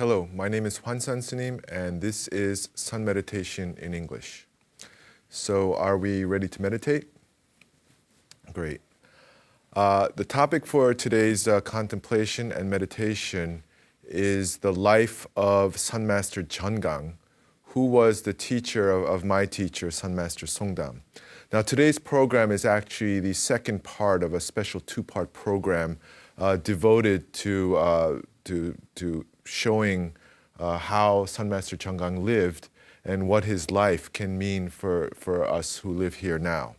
Hello, my name is 환산스님, and this is Sun Meditation in English. So, are we ready to meditate? Great. The topic for today's contemplation and meditation is the life of Sun Master Jeongang, who was the teacher of my teacher, Sun Master Songdam. Now, today's program is actually the second part of a special two-part program devoted to showing how Sun Master Jeongang lived and what his life can mean for us who live here now.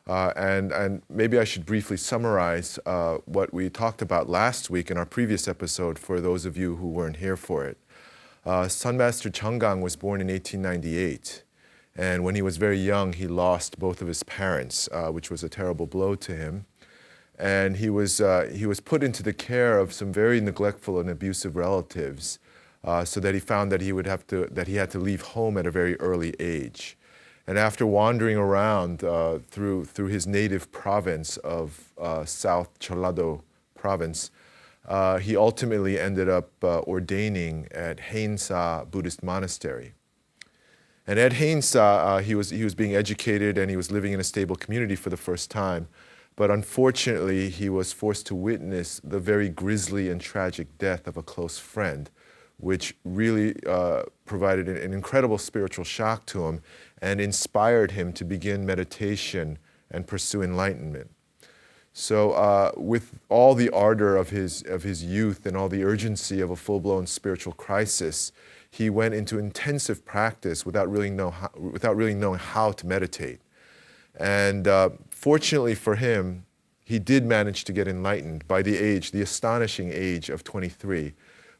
And maybe I should briefly summarize what we talked about last week in our previous episode for those of you who weren't here for it. Sun Master Jeongang was born in 1898, and when he was very young, he lost both of his parents, which was a terrible blow to him. And he was put into the care of some very neglectful and abusive relatives, so that he found that he had to leave home at a very early age. And after wandering around through his native province of South Jeollado province, he ultimately ended up ordaining at Haeinsa Buddhist Monastery. And at Haeinsa, he was being educated and he was living in a stable community for the first time. But unfortunately, he was forced to witness the very grisly and tragic death of a close friend, which really provided an incredible spiritual shock to him and inspired him to begin meditation and pursue enlightenment. So with all the ardor of his youth and all the urgency of a full-blown spiritual crisis, he went into intensive practice without really knowing how to meditate. And fortunately for him, he did manage to get enlightened by the astonishing age of 23.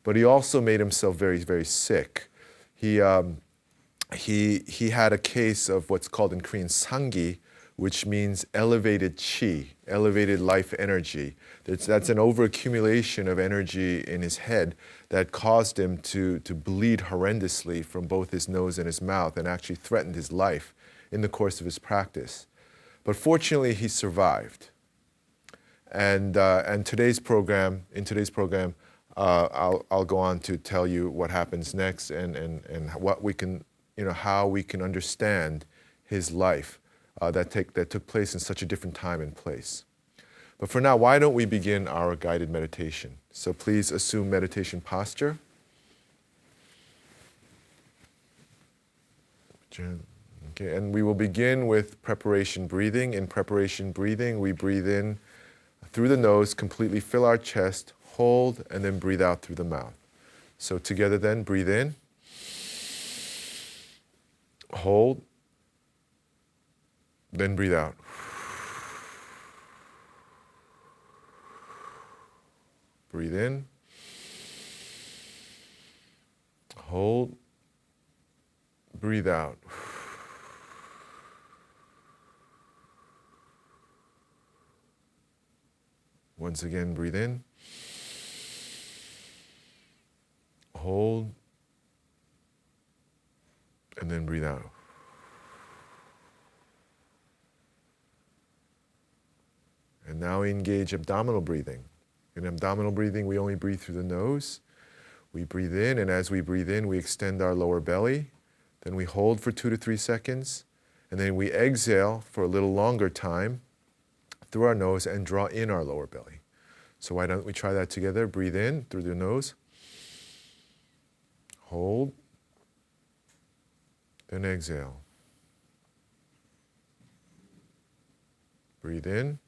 But he also made himself very, very sick. He had a case of what's called in Korean sanggi, which means elevated chi, elevated life energy. That's an overaccumulation of energy in his head that caused him to bleed horrendously from both his nose and his mouth and actually threatened his life in the course of his practice. But fortunately, he survived. And in today's program, I'll go on to tell you what happens next and what we can, how we can understand his life that took place in such a different time and place. But for now, why don't we begin our guided meditation? So please assume meditation posture. Okay, and we will begin with preparation breathing. In preparation breathing, we breathe in through the nose, completely fill our chest, hold, and then breathe out through the mouth. So together then, breathe in, hold, then breathe out. Breathe in, hold, breathe out. Once again, breathe in, hold, and then breathe out. And now we engage abdominal breathing. In abdominal breathing, we only breathe through the nose. We breathe in, and as we breathe in, we extend our lower belly. Then we hold for 2 to 3 seconds, and then we exhale for a little longer time through our nose and draw in our lower belly. So why don't we try that together? Breathe in through the nose, hold, then exhale. Breathe in,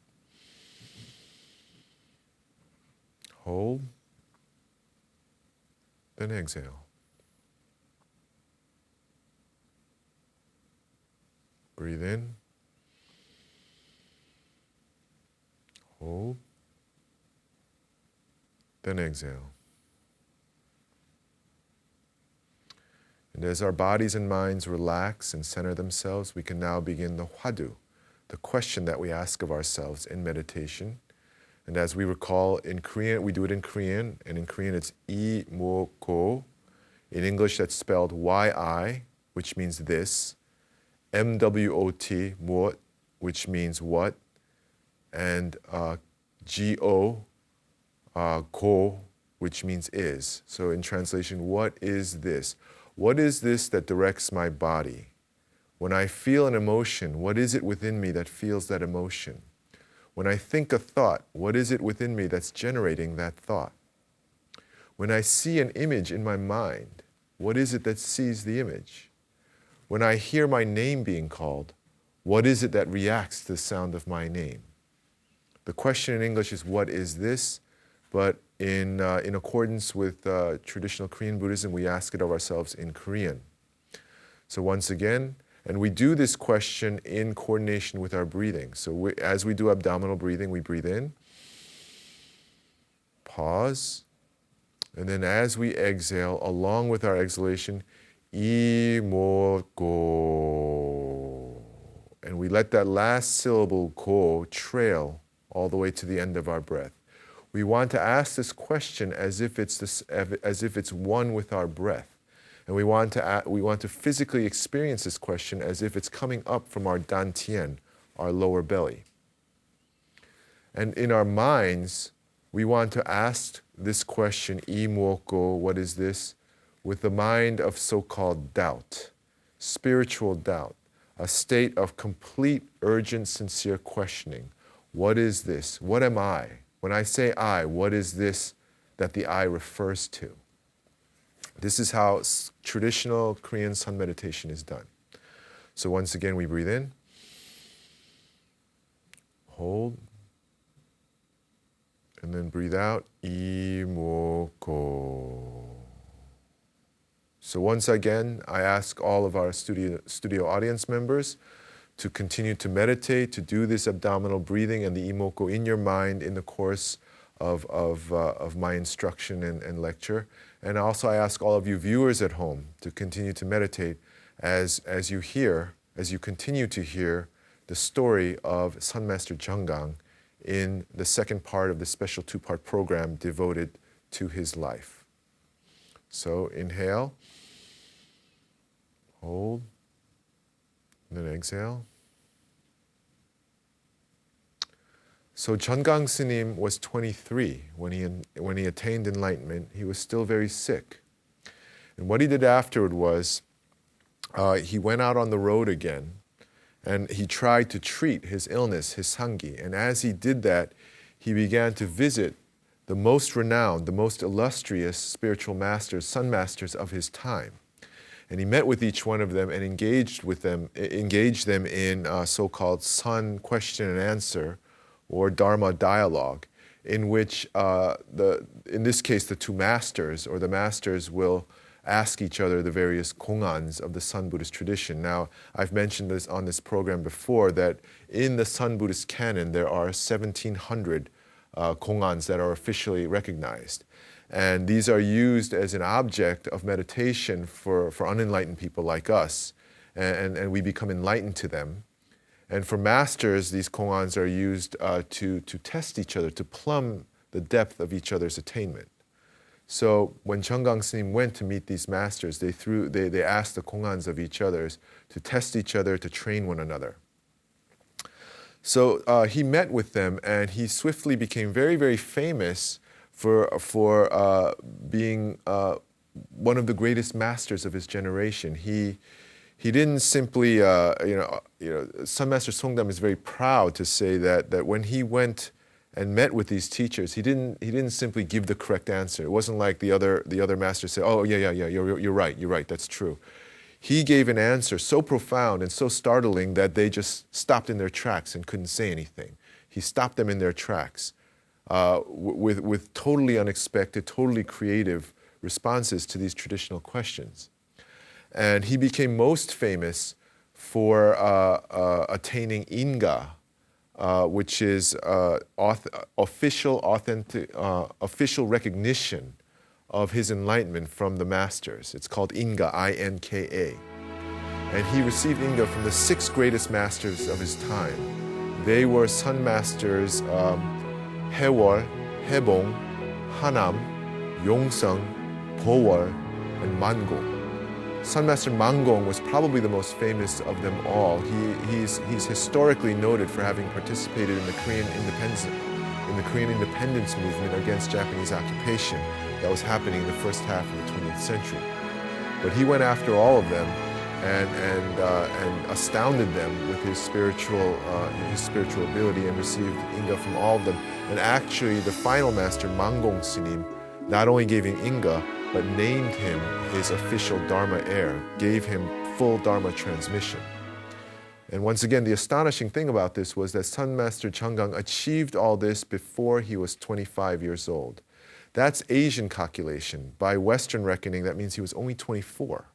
hold, then exhale. Breathe in, hold, then exhale. And as our bodies and minds relax and center themselves, we can now begin the hwadu, the question that we ask of ourselves in meditation. And as we recall, in Korean, we do it in Korean, and in Korean it's I, mo, ko. In English, that's spelled Y-I, which means this, M-W-O-T, muot, which means what, and G-O, go, which means is. So in translation, what is this? What is this that directs my body? When I feel an emotion, what is it within me that feels that emotion? When I think a thought, what is it within me that's generating that thought? When I see an image in my mind, what is it that sees the image? When I hear my name being called, what is it that reacts to the sound of my name? The question in English is, what is this? But in accordance with traditional Korean Buddhism, we ask it of ourselves in Korean. So once again, and we do this question in coordination with our breathing. So as we do abdominal breathing, we breathe in, pause, and then as we exhale, along with our exhalation, 이모고. And we let that last syllable go trail all the way to the end of our breath. We want to ask this question as if it's one with our breath. And we want to physically experience this question as if it's coming up from our dantian, our lower belly. And in our minds, we want to ask this question, 이무엇고, what is this, with the mind of so-called doubt, spiritual doubt, a state of complete, urgent, sincere questioning. What is this? What am I? When I say I, what is this that the I refers to? This is how traditional Korean sun meditation is done. So once again, we breathe in, hold, and then breathe out, 이모고. So once again, I ask all of our studio audience members to continue to meditate, to do this abdominal breathing and the imoko in your mind in the course of my instruction and lecture. And also I ask all of you viewers at home to continue to meditate as you continue to hear the story of Sun Master Jeonggang in the second part of the special two-part program devoted to his life. So inhale, hold, and then exhale. So Jeonggang Snim was 23 when he attained enlightenment. He was still very sick. And what he did afterward was he went out on the road again and he tried to treat his illness, his sanghi. And as he did that, he began to visit the most renowned, the most illustrious spiritual masters, sun masters of his time. And he met with each one of them and engaged them in so-called sun question and answer, or Dharma dialogue, in which, in this case, the two masters, or the masters will ask each other the various kongans of the Sun Buddhist tradition. Now, I've mentioned this on this program before, that in the Sun Buddhist canon, there are 1,700 kongans that are officially recognized. And these are used as an object of meditation for unenlightened people like us, and we become enlightened to them. And for masters, these kongans are used to test each other, to plumb the depth of each other's attainment. So when Jeonggang Snim went to meet these masters, they asked the kongans of each other to test each other, to train one another. So he met with them, and he swiftly became very, very famous for being one of the greatest masters of his generation. He didn't simply, Sun Master Songdam is very proud to say that when he went and met with these teachers, he didn't simply give the correct answer. It wasn't like the other masters said, "Oh yeah, you're right, that's true." He gave an answer so profound and so startling that they just stopped in their tracks and couldn't say anything. He stopped them in their tracks with totally unexpected, totally creative responses to these traditional questions. And he became most famous for attaining inga, which is official recognition of his enlightenment from the masters. It's called inga, I-N-K-A. And he received inga from the 6 greatest masters of his time. They were Sun Masters Haewol, Haebong, Hanam, Yongseong, Bowol, and Mangong. Sun Master Mangong was probably the most famous of them all. He's historically noted for having participated in the Korean independence movement against Japanese occupation. that was happening in the first half of the 20th century. But he went after all of them and astounded them with his spiritual ability and received inga from all of them. And actually, the final master, Manggong Sinim, not only gave him inga, but named him his official Dharma heir, gave him full Dharma transmission. And once again, the astonishing thing about this was that Sun Master Changgang achieved all this before he was 25 years old. That's Asian calculation. By Western reckoning, that means he was only 24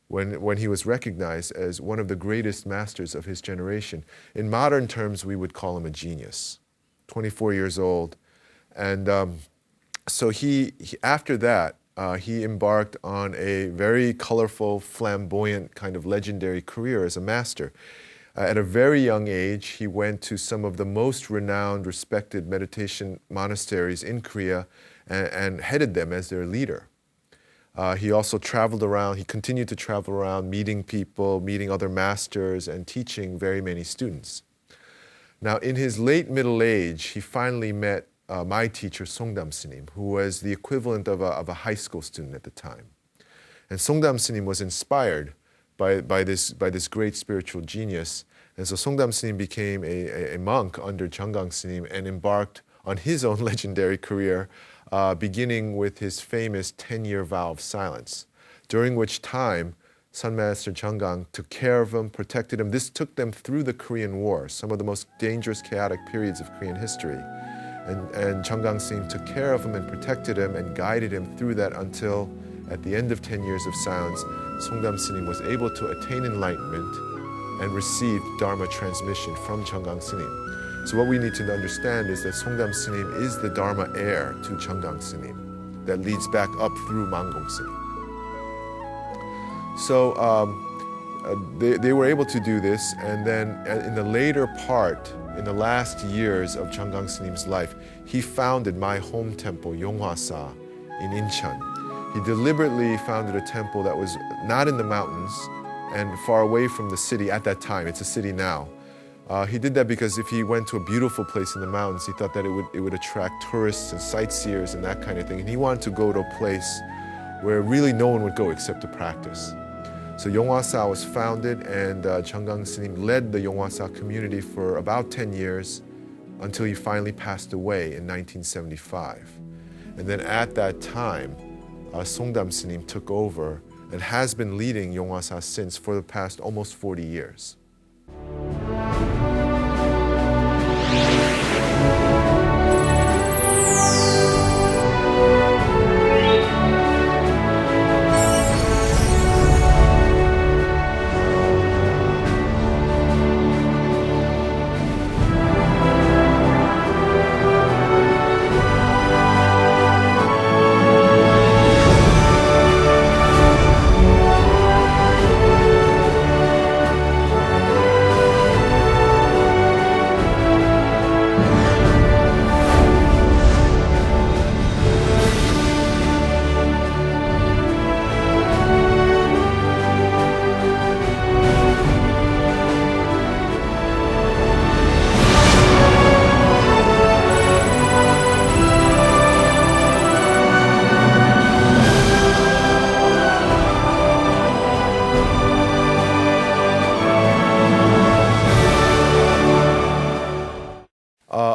when he was recognized as one of the greatest masters of his generation. In modern terms, we would call him a genius. 24 years old. And so after that, he embarked on a very colorful, flamboyant, kind of legendary career as a master. At a very young age, he went to some of the most renowned, respected meditation monasteries in Korea and headed them as their leader. He also traveled around, he continued to travel around, meeting people, meeting other masters, and teaching very many students. Now, in his late middle age, he finally met my teacher, Songdam Sinim, who was the equivalent of a high school student at the time. And Songdam Sinim was inspired by this great spiritual genius. And so Songdam Sinim became a monk under Changgang Sinim and embarked on his own legendary career, beginning with his famous 10-year vow of silence, during which time Sun Master Changgang took care of him, protected him. This took them through the Korean War, some of the most dangerous, chaotic periods of Korean history. And Changgang Sinim took care of him and protected him and guided him through that until, at the end of 10 years of silence, Songdam Sinim was able to attain enlightenment and receive Dharma transmission from Changgang Sinim. So what we need to understand is that Songdam Sinim is the Dharma heir to Changgang Sinim that leads back up through Manggong Sinim. So they were able to do this, and then in the later part, in the last years of Changgang Sinim's life, he founded my home temple, Yonghwasa, in Incheon. He deliberately founded a temple that was not in the mountains and far away from the city at that time. It's a city now. He did that because if he went to a beautiful place in the mountains, he thought that it would attract tourists and sightseers and that kind of thing. And he wanted to go to a place where really no one would go except to practice. So Yonghwasa was founded, and Changgang Sinim led the Yonghwasa community for about 10 years until he finally passed away in 1975. And then at that time, Songdam Sinim took over and has been leading Yonghwasa since for the past almost 40 years.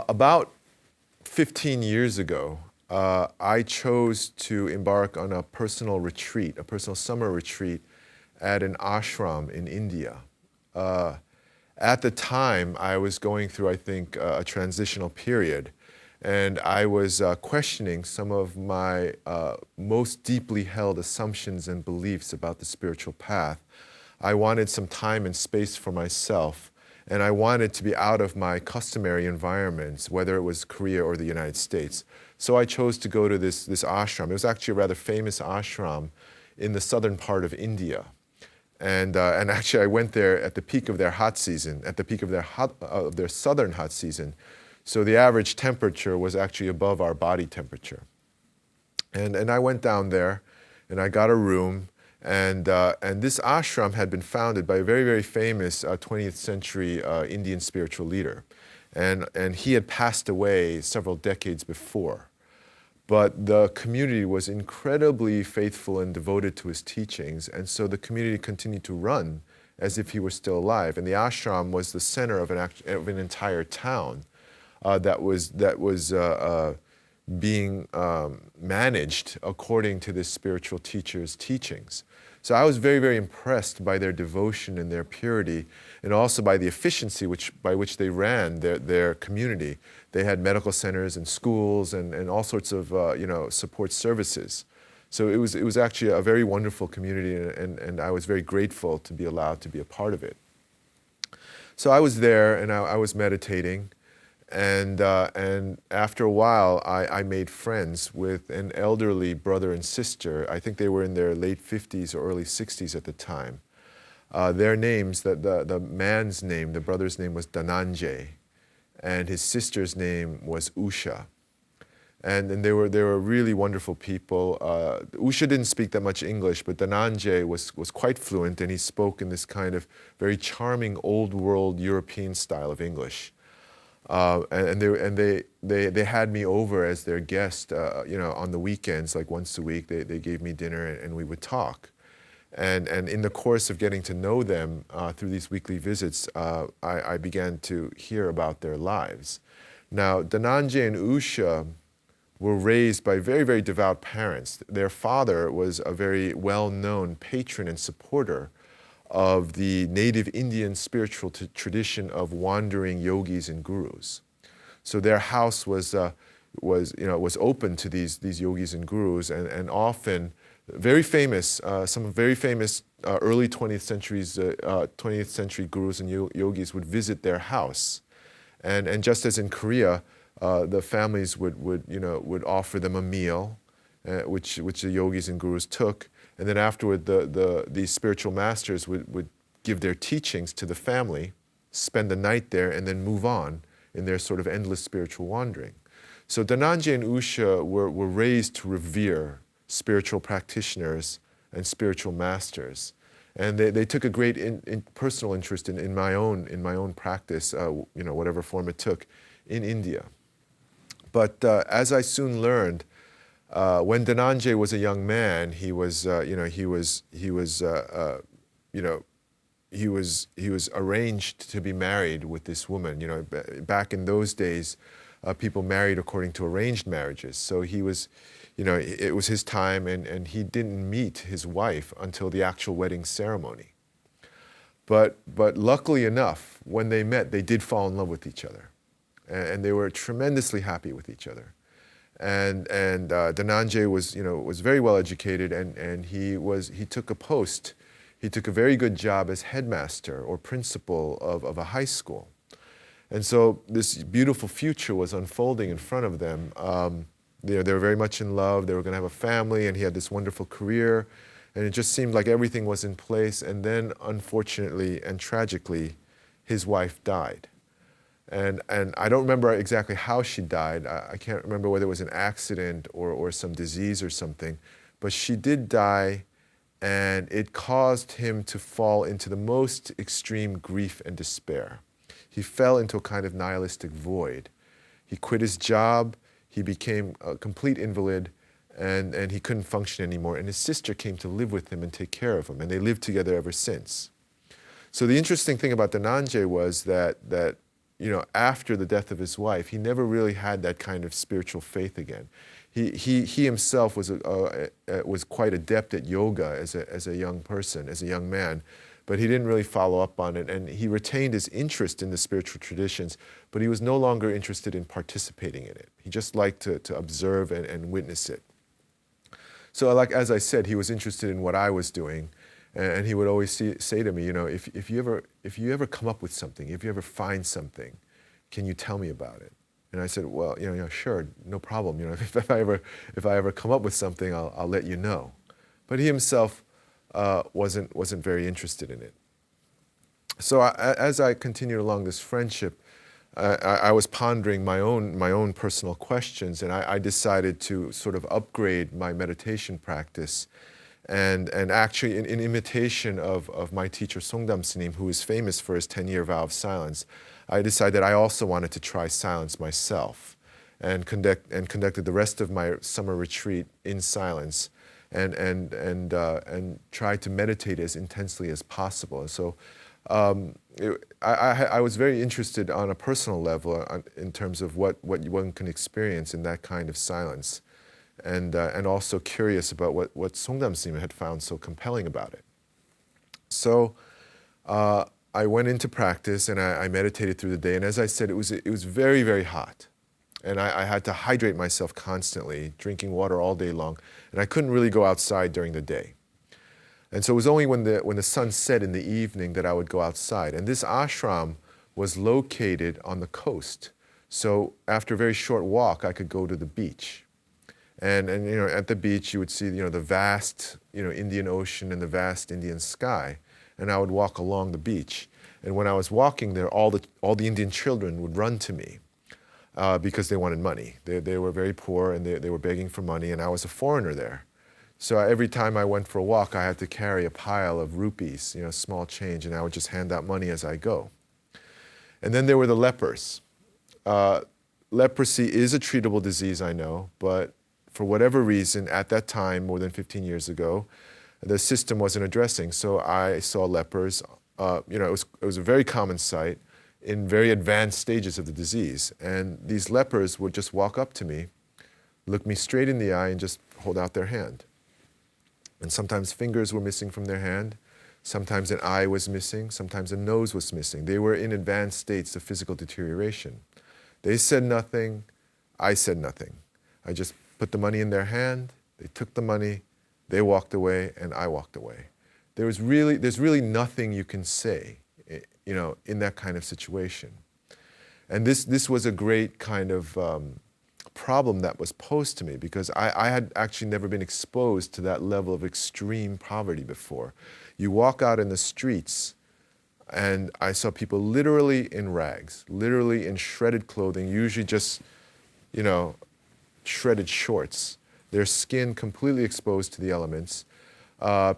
About 15 years ago, I chose to embark on a personal retreat, a personal summer retreat at an ashram in India. At the time, I was going through, I think, a transitional period, and I was questioning some of my most deeply held assumptions and beliefs about the spiritual path. I wanted some time and space for myself, and I wanted to be out of my customary environments, whether it was Korea or the United States. So I chose to go to this ashram. It was actually a rather famous ashram in the southern part of India. And actually I went there at the peak of their hot season, at the peak of their southern hot season. So the average temperature was actually above our body temperature. And I went down there and I got a room. And this ashram had been founded by a very, very famous 20th century Indian spiritual leader. And he had passed away several decades before. But the community was incredibly faithful and devoted to his teachings, and so the community continued to run as if he were still alive. And the ashram was the center of an entire town that was being managed according to this spiritual teacher's teachings. So I was very, very impressed by their devotion and their purity, and also by the efficiency by which they ran their community. They had medical centers and schools and all sorts of support services. So it was actually a very wonderful community, and I was very grateful to be allowed to be a part of it. So I was there, and I was meditating, and after a while, I made friends with an elderly brother and sister. I think they were in their late 50s or early 60s at the time. Their names, the man's name, the brother's name was Dananje, and his sister's name was Usha. And they were really wonderful people. Usha didn't speak that much English, but Dananje was quite fluent, and he spoke in this kind of very charming old world European style of English. And they had me over as their guest, on the weekends, like once a week. They gave me dinner, and we would talk. And in the course of getting to know them through these weekly visits, I began to hear about their lives. Now, Dananje and Usha were raised by very, very devout parents. Their father was a very well-known patron and supporter of the native Indian spiritual tradition of wandering yogis and gurus. So their house was open to these yogis and gurus, and often very famous, some very famous early 20th century gurus and yogis would visit their house, and just as in Korea, the families would offer them a meal, which the yogis and gurus took. And then afterward, these spiritual masters would give their teachings to the family, spend the night there, and then move on in their sort of endless spiritual wandering. So Dananje and Usha were raised to revere spiritual practitioners and spiritual masters. And they took a great personal interest in my own practice, whatever form it took, in India. But as I soon learned, when Dananje was a young man, he was arranged to be married with this woman. Back in those days, people married according to arranged marriages. So he was, it was his time, and he didn't meet his wife until the actual wedding ceremony. But luckily enough, when they met, they did fall in love with each other, and they were tremendously happy with each other. And Dananje was very well educated, and he took a post. He took a very good job as headmaster or principal of a high school. And so this beautiful future was unfolding in front of them. They were very much in love. They were going to have a family, and he had this wonderful career. And it just seemed like everything was in place. And then, unfortunately and tragically, his wife died. And I don't remember exactly how she died. I can't remember whether it was an accident or some disease or something. But she did die, and it caused him to fall into the most extreme grief and despair. He fell into a kind of nihilistic void. He quit his job. He became a complete invalid, and he couldn't function anymore. And his sister came to live with him and take care of him, and they lived together ever since. So the interesting thing about Dananje was that after the death of his wife, he never really had that kind of spiritual faith again. He himself was quite adept at yoga as a young person, as a young man, but he didn't really follow up on it, and he retained his interest in the spiritual traditions, but he was no longer interested in participating in it. He just liked to observe and witness it. So, as I said, he was interested in what I was doing, and he would always say to me, if you ever come up with something, if you ever find something, can you tell me about it? And I said, well, sure, no problem. If I ever come up with something, I'll let you know. But he himself wasn't very interested in it. So as I continued along this friendship, I was pondering my own personal questions, and I decided to sort of upgrade my meditation practice. And actually, in imitation of my teacher Songdam Snim, who is famous for his 10-year vow of silence, I decided I also wanted to try silence myself. and conducted the rest of my summer retreat in silence, and tried to meditate as intensely as possible. And so I was very interested on a personal level in terms of what one can experience in that kind of silence, and also curious about what Songdam Sima had found so compelling about it. So I went into practice and I meditated through the day, and as I said, it was very, very hot. And I had to hydrate myself constantly, drinking water all day long, and I couldn't really go outside during the day. And so it was only when the sun set in the evening that I would go outside. And this ashram was located on the coast. So after a very short walk, I could go to the beach. And you know, at the beach, you would see, you know, the vast, you know, Indian Ocean and the vast Indian sky. And I would walk along the beach. And when I was walking there, all the Indian children would run to me because they wanted money. They were very poor, and they were begging for money, and I was a foreigner there. So every time I went for a walk, I had to carry a pile of rupees, you know, small change, and I would just hand out money as I go. And then there were the lepers. Leprosy is a treatable disease, I know, but for whatever reason, at that time, more than 15 years ago, the system wasn't addressing. So I saw lepers. You know, it was a very common sight in very advanced stages of the disease. And these lepers would just walk up to me, look me straight in the eye, and just hold out their hand. And sometimes fingers were missing from their hand, sometimes an eye was missing, sometimes a nose was missing. They were in advanced states of physical deterioration. They said nothing, I said nothing. I just put the money in their hand, they took the money, they walked away, and I walked away. There's really nothing you can say, you know, in that kind of situation. And this was a great kind of problem that was posed to me, because I had actually never been exposed to that level of extreme poverty before. You walk out in the streets, and I saw people literally in rags, literally in shredded clothing, usually just, you know, shredded shorts. Their skin completely exposed to the elements.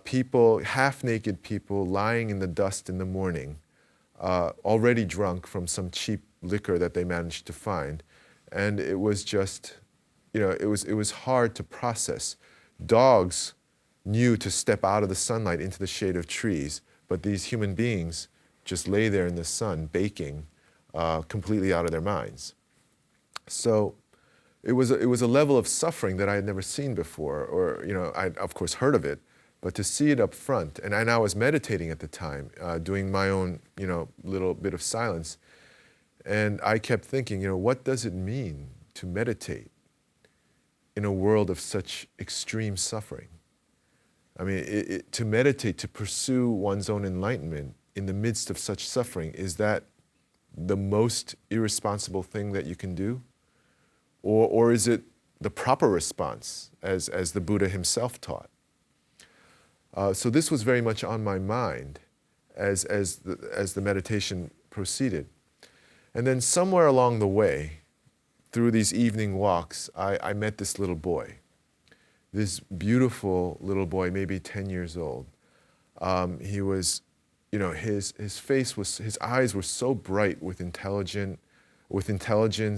People, half-naked people lying in the dust in the morning, already drunk from some cheap liquor that they managed to find. And it was just, you know, it was hard to process. Dogs knew to step out of the sunlight into the shade of trees, but these human beings just lay there in the sun, baking, completely out of their minds. So it was a level of suffering that I had never seen before, or, you know, I'd of course heard of it, but to see it up front, and I was meditating at the time, doing my own, you know, little bit of silence. And I kept thinking, you know, what does it mean to meditate in a world of such extreme suffering? I mean, to meditate, to pursue one's own enlightenment in the midst of such suffering, is that the most irresponsible thing that you can do? Or is it the proper response, as the Buddha himself taught? So this was very much on my mind as the meditation proceeded. And then somewhere along the way, through these evening walks, I met this little boy, this beautiful little boy, maybe 10 years old. He was, you know, his eyes were so bright with intelligence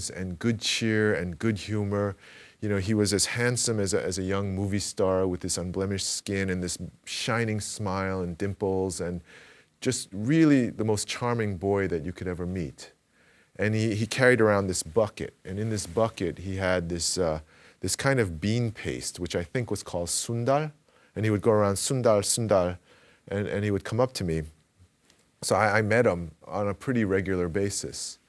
and good cheer and good humor. You know, he was as handsome as a young movie star with this unblemished skin and this shining smile and dimples, and just really the most charming boy that you could ever meet. And he carried around this bucket, and in this bucket he had this kind of bean paste, which I think was called sundal, and he would go around sundal, and he would come up to me. So I met him on a pretty regular basis,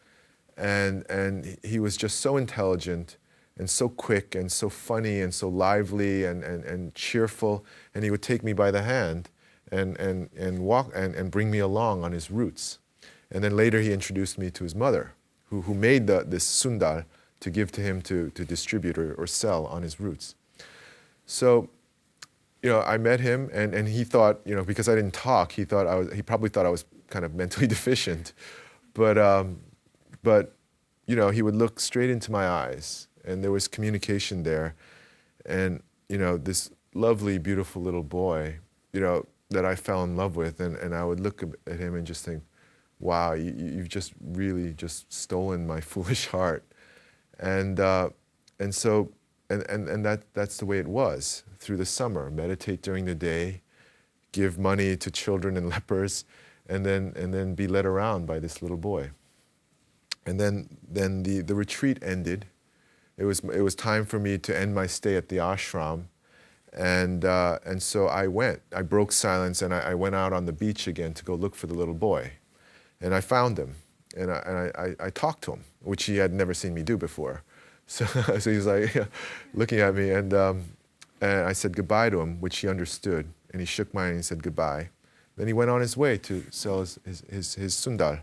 and he was just so intelligent and so quick and so funny and so lively and cheerful, and he would take me by the hand and walk and bring me along on his routes. And then later he introduced me to his mother, who made this sundal to give to him to distribute or sell on his routes. So, you know, I met him, and he thought, you know, because I didn't talk, he probably thought I was kind of mentally deficient, but you know, he would look straight into my eyes, and there was communication there, and you know, this lovely, beautiful little boy, you know, that I fell in love with, and I would look at him and just think, wow, you've just really just stolen my foolish heart. And so that's the way it was through the summer. Meditate during the day, give money to children and lepers, and then be led around by this little boy. And then the retreat ended. It was time for me to end my stay at the ashram, and so I went. I broke silence and I went out on the beach again to go look for the little boy, and I found him, and I talked to him, which he had never seen me do before. So he was like looking at me, and I said goodbye to him, which he understood, and he shook my hand and said goodbye. Then he went on his way to sell his sundal.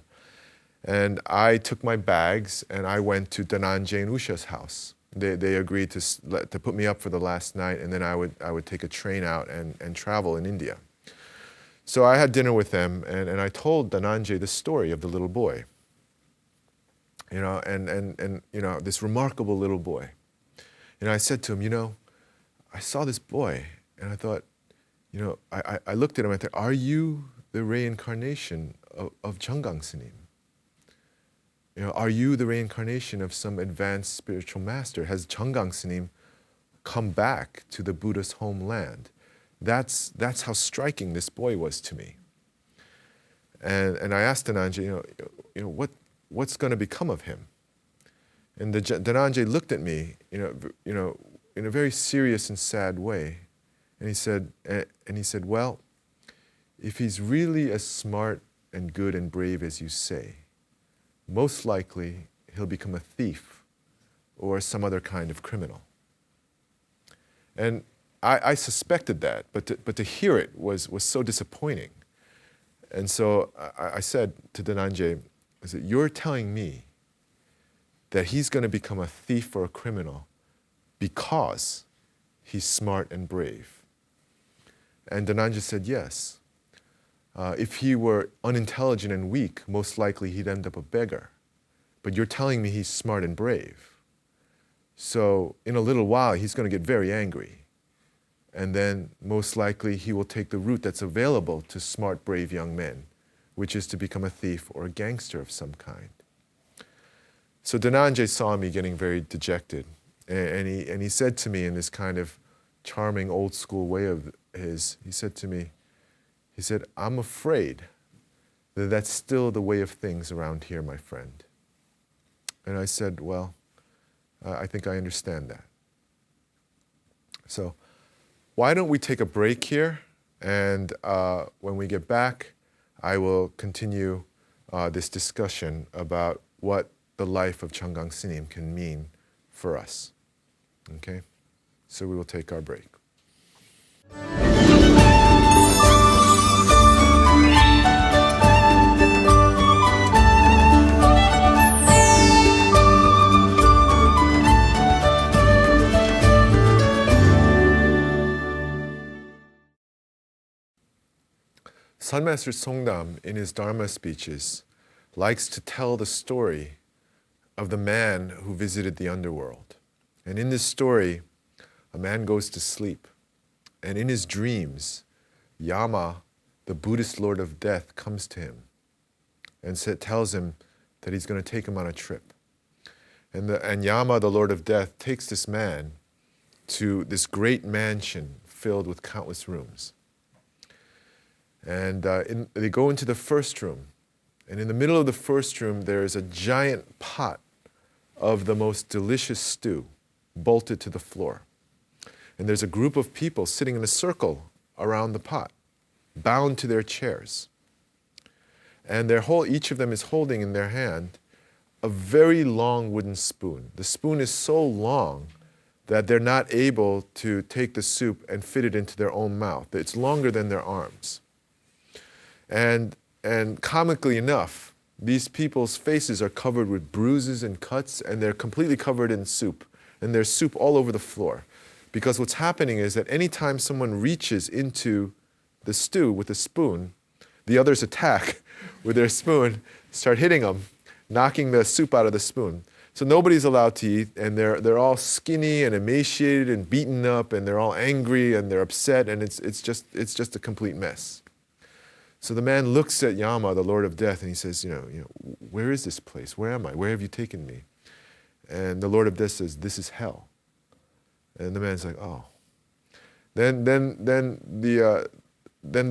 And I took my bags and I went to Dhananjay and Usha's house. They agreed to put me up for the last night, and then I would take a train out and travel in India. So I had dinner with them, and I told Dhananjay the story of the little boy. You know, and you know, this remarkable little boy. And I said to him, you know, I saw this boy, and I thought, you know, I looked at him and I thought, are you the reincarnation of Jeonggang Snim? You know, are you the reincarnation of some advanced spiritual master? Has Jeonggang Snim come back to the Buddha's homeland? That's how striking this boy was to me. And I asked Dhananjay, you know, what's going to become of him? And Dhananjay looked at me, you know, in a very serious and sad way, and he said, well, if he's really as smart and good and brave as you say, most likely he'll become a thief or some other kind of criminal. And I suspected that, but to hear it was so disappointing. And so I said to Dhananjay, I said, you're telling me that he's going to become a thief or a criminal because he's smart and brave? And Dhananjay said, yes. If he were unintelligent and weak, most likely he'd end up a beggar. But you're telling me he's smart and brave. So in a little while, he's going to get very angry. And then most likely he will take the route that's available to smart, brave young men, which is to become a thief or a gangster of some kind. So Dhananjay saw me getting very dejected. And he said to me in this kind of charming old school way of his, he said to me, he said, I'm afraid that that's still the way of things around here, my friend. And I said, well, I think I understand that. So why don't we take a break here, and when we get back, I will continue this discussion about what the life of Jeonggang Snim can mean for us. Okay? So we will take our break. Sun Master Songdam, in his Dharma speeches, likes to tell the story of the man who visited the underworld. And in this story, a man goes to sleep. And in his dreams, Yama, the Buddhist Lord of Death, comes to him and tells him that he's going to take him on a trip. And Yama, the Lord of Death, takes this man to this great mansion filled with countless rooms. And they go into the first room. And in the middle of the first room, there is a giant pot of the most delicious stew bolted to the floor. And there's a group of people sitting in a circle around the pot, bound to their chairs. And each of them is holding in their hand a very long wooden spoon. The spoon is so long that they're not able to take the soup and fit it into their own mouth. It's longer than their arms. And comically enough, these people's faces are covered with bruises and cuts, and they're completely covered in soup. And there's soup all over the floor. Because what's happening is that anytime someone reaches into the stew with a spoon, the others attack with their spoon, start hitting them, knocking the soup out of the spoon. So nobody's allowed to eat, and they're all skinny and emaciated and beaten up, and they're all angry and they're upset, and it's just a complete mess. So the man looks at Yama, the Lord of Death, and he says, you know, where is this place? Where am I? Where have you taken me? And the Lord of Death says, this is hell. And the man's like, oh. Then the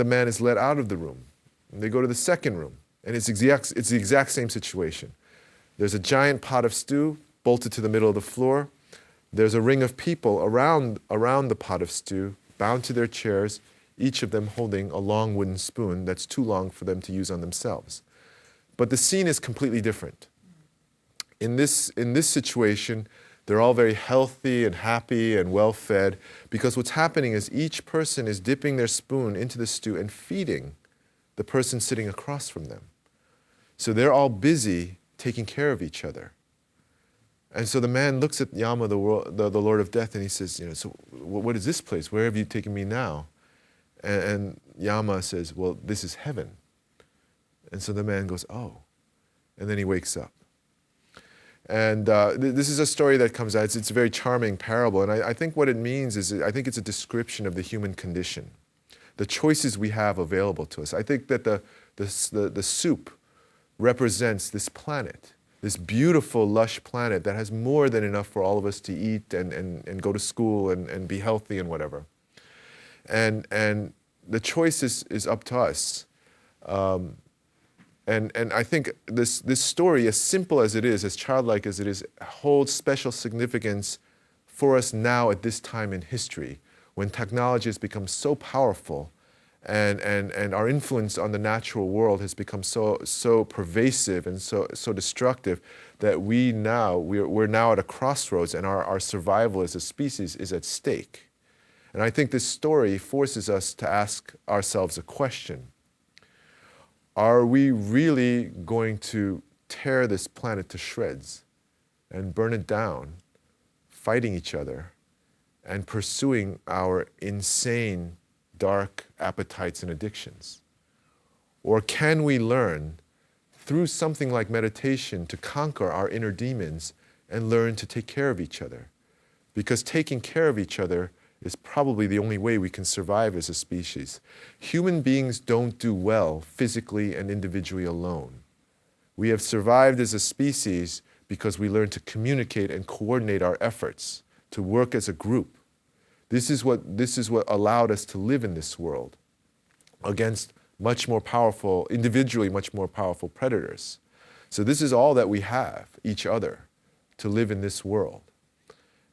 man is let out of the room. And they go to the second room. And it's the exact same situation. There's a giant pot of stew bolted to the middle of the floor. There's a ring of people around the pot of stew, bound to their chairs, each of them holding a long wooden spoon that's too long for them to use on themselves. But the scene is completely different. In this situation, they're all very healthy and happy and well-fed, because what's happening is each person is dipping their spoon into the stew and feeding the person sitting across from them. So they're all busy taking care of each other. And so the man looks at Yama, the Lord of Death, and he says, so what is this place? Where have you taken me now? And Yama says, well, this is heaven. And so the man goes, oh. And then he wakes up. And this is a story that comes out. It's a very charming parable. And I think what it means is, I think it's a description of the human condition, the choices we have available to us. I think that the soup represents this planet, this beautiful, lush planet that has more than enough for all of us to eat and go to school and be healthy and whatever. And the choice is up to us. And I think this story, as simple as it is, as childlike as it is, holds special significance for us now at this time in history, when technology has become so powerful and our influence on the natural world has become so pervasive and so destructive that we're now at a crossroads, and our survival as a species is at stake. And I think this story forces us to ask ourselves a question. Are we really going to tear this planet to shreds and burn it down, fighting each other and pursuing our insane, dark appetites and addictions? Or can we learn through something like meditation to conquer our inner demons and learn to take care of each other? Because taking care of each other is probably the only way we can survive as a species. Human beings don't do well physically and individually alone. We have survived as a species because we learned to communicate and coordinate our efforts, to work as a group. This is what allowed us to live in this world against much more powerful, individually much more powerful predators. So this is all that we have, each other, to live in this world.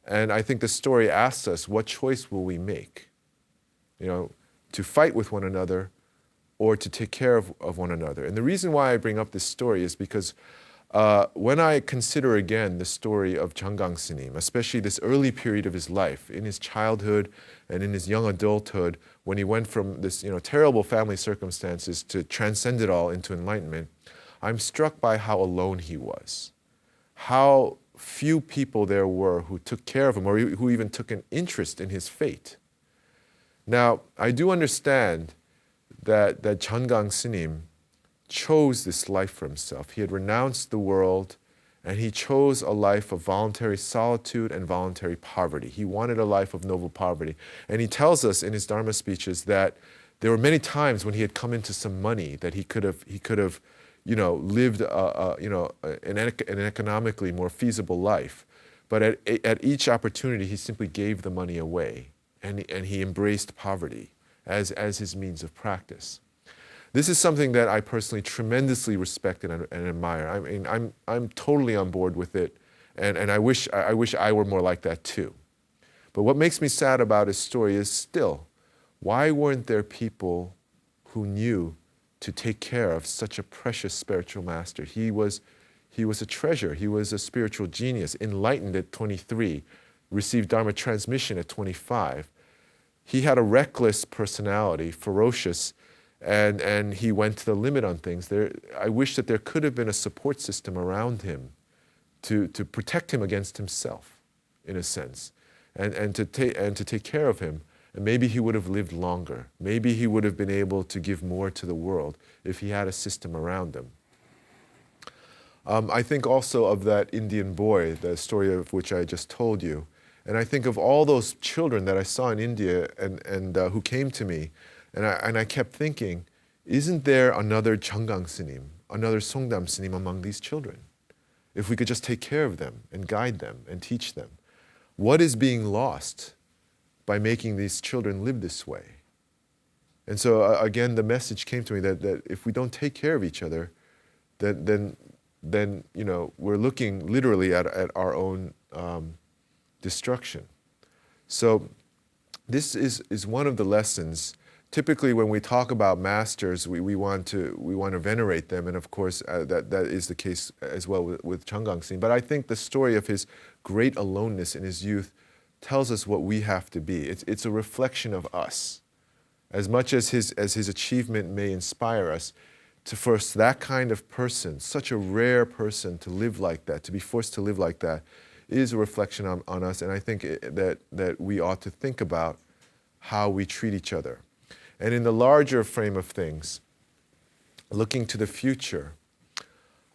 And I think the story asks us, what choice will we make? To fight with one another or to take care of one another. And the reason why I bring up this story is because when I consider again the story of Jeonggang Snim, especially this early period of his life, in his childhood and in his young adulthood, when he went from this terrible family circumstances to transcend it all into enlightenment, I'm struck by how alone he was, how few people there were who took care of him or who even took an interest in his fate. Now, I do understand that Jeonggang Snim chose this life for himself. He had renounced the world and he chose a life of voluntary solitude and voluntary poverty. He wanted a life of noble poverty. And he tells us in his Dharma speeches that there were many times when he had come into some money that he could have lived an economically more feasible life. But at each opportunity, he simply gave the money away, and he embraced poverty as his means of practice. This is something that I personally tremendously respect and admire. I mean, I'm totally on board with it, and I wish I were more like that too. But what makes me sad about his story is still, why weren't there people who knew to take care of such a precious spiritual master? He was a treasure. He was a spiritual genius, enlightened at 23, received Dharma transmission at 25. He had a reckless personality, ferocious, and he went to the limit on things. I wish that there could have been a support system around him to protect him against himself, in a sense, and to take care of him. And maybe he would have lived longer. Maybe he would have been able to give more to the world if he had a system around him. I think also of that Indian boy, the story of which I just told you. And I think of all those children that I saw in India and who came to me. And I kept thinking, isn't there another Jeonggang Snim, another Songdam Snim among these children? if we could just take care of them and guide them and teach them? What is being lost by making these children live this way? And so again, the message came to me that if we don't take care of each other, then we're looking literally at our own destruction. So this is one of the lessons. Typically, when we talk about masters, we want to venerate them, and of course that is the case as well with Jeonggang-s님. But I think the story of his great aloneness in his youth tells us what we have to be. It's a reflection of us. As much as his achievement may inspire us, for that kind of person, such a rare person to live like that, to be forced to live like that, is a reflection on us. And I think that we ought to think about how we treat each other. And in the larger frame of things, looking to the future,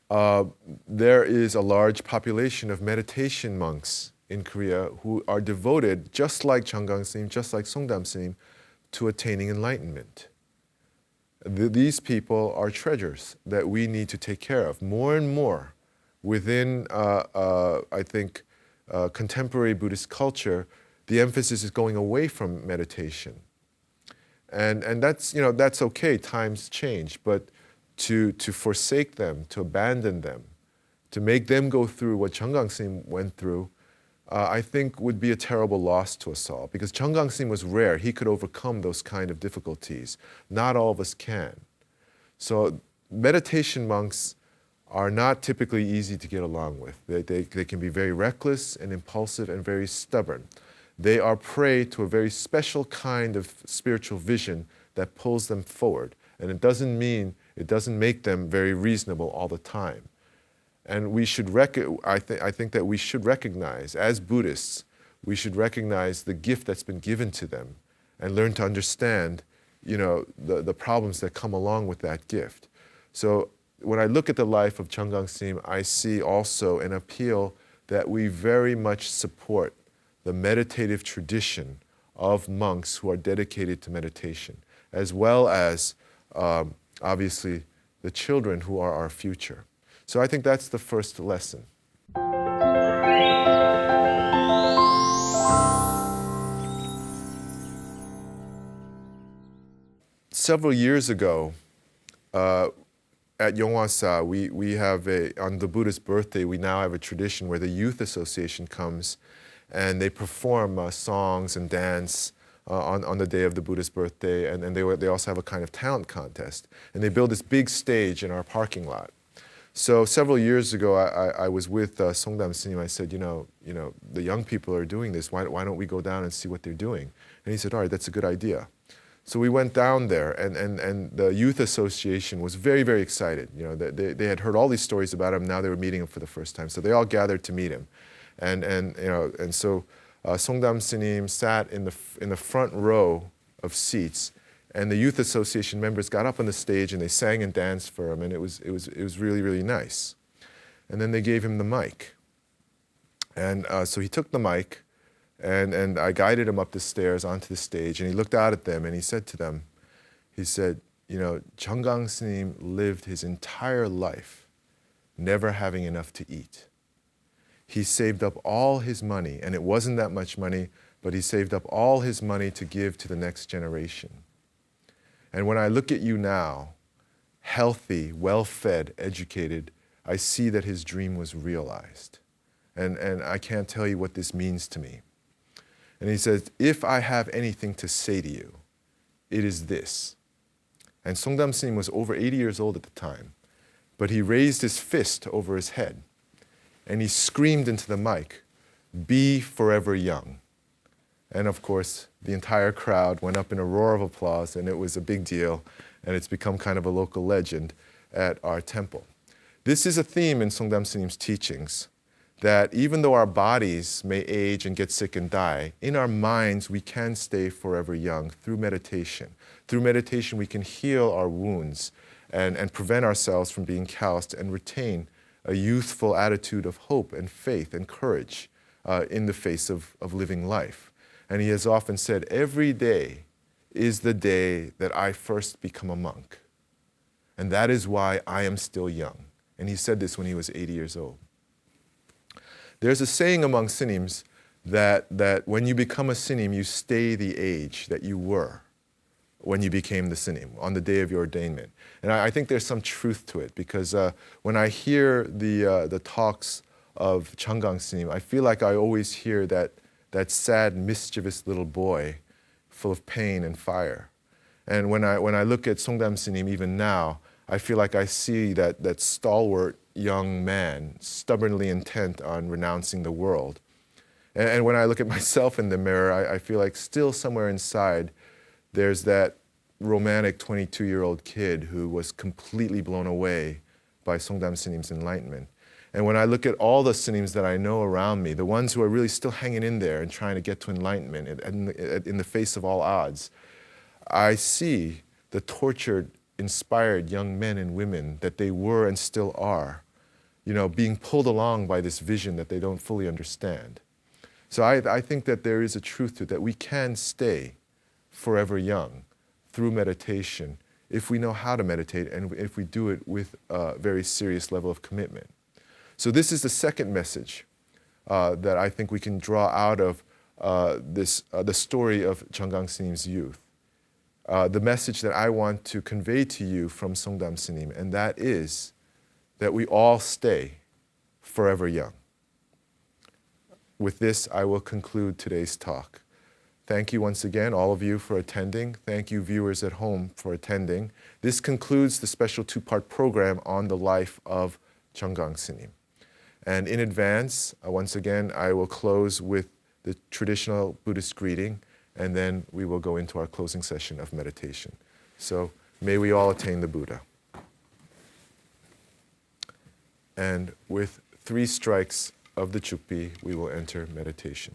there is a large population of meditation monks in Korea who are devoted, just like Jeonggang-s님, just like Songdam-s님, to attaining enlightenment. These people are treasures that we need to take care of. More and more within, I think, contemporary Buddhist culture, the emphasis is going away from meditation. And that's okay, times change, but to forsake them, to abandon them, to make them go through what Jeonggang-s님 went through, I think would be a terrible loss to us all, because Jeonggang-s님 was rare. He could overcome those kind of difficulties. Not all of us can. So meditation monks are not typically easy to get along with. They can be very reckless and impulsive and very stubborn. They are prey to a very special kind of spiritual vision that pulls them forward. And it doesn't make them very reasonable all the time. And we should I think that we should recognize, as Buddhists, we should recognize the gift that's been given to them and learn to understand, the problems that come along with that gift. So when I look at the life of Jeonggang-s님, I see also an appeal that we very much support the meditative tradition of monks who are dedicated to meditation, as well as, obviously, the children who are our future. So I think that's the first lesson. Several years ago, at Yonghwasa, we have on the Buddha's birthday, we now have a tradition where the youth association comes and they perform songs and dance on the day of the Buddha's birthday, and they also have a kind of talent contest. And they build this big stage in our parking lot. So several years ago, I was with Songdam-s님. I said, the young people are doing this. Why don't we go down and see what they're doing? And he said, all right, that's a good idea. So we went down there, and the youth association was very, very excited. They had heard all these stories about him. Now they were meeting him for the first time. So they all gathered to meet him, and so Songdam-s님 sat in the front row of seats. And the youth association members got up on the stage and they sang and danced for him, and it was really, really nice. And then they gave him the mic. And so he took the mic, and I guided him up the stairs onto the stage, and he looked out at them and he said to them, Jeonggang-s님 lived his entire life never having enough to eat. He saved up all his money, and it wasn't that much money, but he saved up all his money to give to the next generation. And when I look at you now, healthy, well-fed, educated, I see that his dream was realized. And I can't tell you what this means to me. And he says, if I have anything to say to you, it is this. And Songdam-s님 was over 80 years old at the time, but he raised his fist over his head, and he screamed into the mic, "Be forever young." And of course, the entire crowd went up in a roar of applause, and it was a big deal, and it's become kind of a local legend at our temple. This is a theme in Songdam-s님's teachings, that even though our bodies may age and get sick and die, in our minds we can stay forever young through meditation. Through meditation we can heal our wounds and prevent ourselves from being calloused and retain a youthful attitude of hope and faith and courage in the face of living life. And he has often said, every day is the day that I first become a monk. And that is why I am still young. And he said this when he was 80 years old. There's a saying among Sinims that when you become a Sinim, you stay the age that you were when you became the Sinim, on the day of your ordainment. And I think there's some truth to it, because when I hear the talks of Jeonggang Sinim, I feel like I always hear that sad, mischievous little boy full of pain and fire. And when I look at Songdam Sinim even now, I feel like I see that stalwart young man stubbornly intent on renouncing the world. And when I look at myself in the mirror, I feel like still somewhere inside there's that romantic 22-year-old kid who was completely blown away by Songdam Sinim's enlightenment. And when I look at all the Sinims that I know around me, the ones who are really still hanging in there and trying to get to enlightenment in the face of all odds, I see the tortured, inspired young men and women that they were and still are, being pulled along by this vision that they don't fully understand. So I think that there is a truth to it, that we can stay forever young through meditation if we know how to meditate and if we do it with a very serious level of commitment. So this is the second message that I think we can draw out of the story of Jeonggang Sinim's youth. The message that I want to convey to you from Songdam Sinim, and that is that we all stay forever young. With this, I will conclude today's talk. Thank you once again, all of you, for attending. Thank you, viewers at home, for attending. This concludes the special two-part program on the life of Jeonggang Sinim. And in advance, once again, I will close with the traditional Buddhist greeting, and then we will go into our closing session of meditation. So may we all attain the Buddha. And with 3 strikes of the chukpi, we will enter meditation.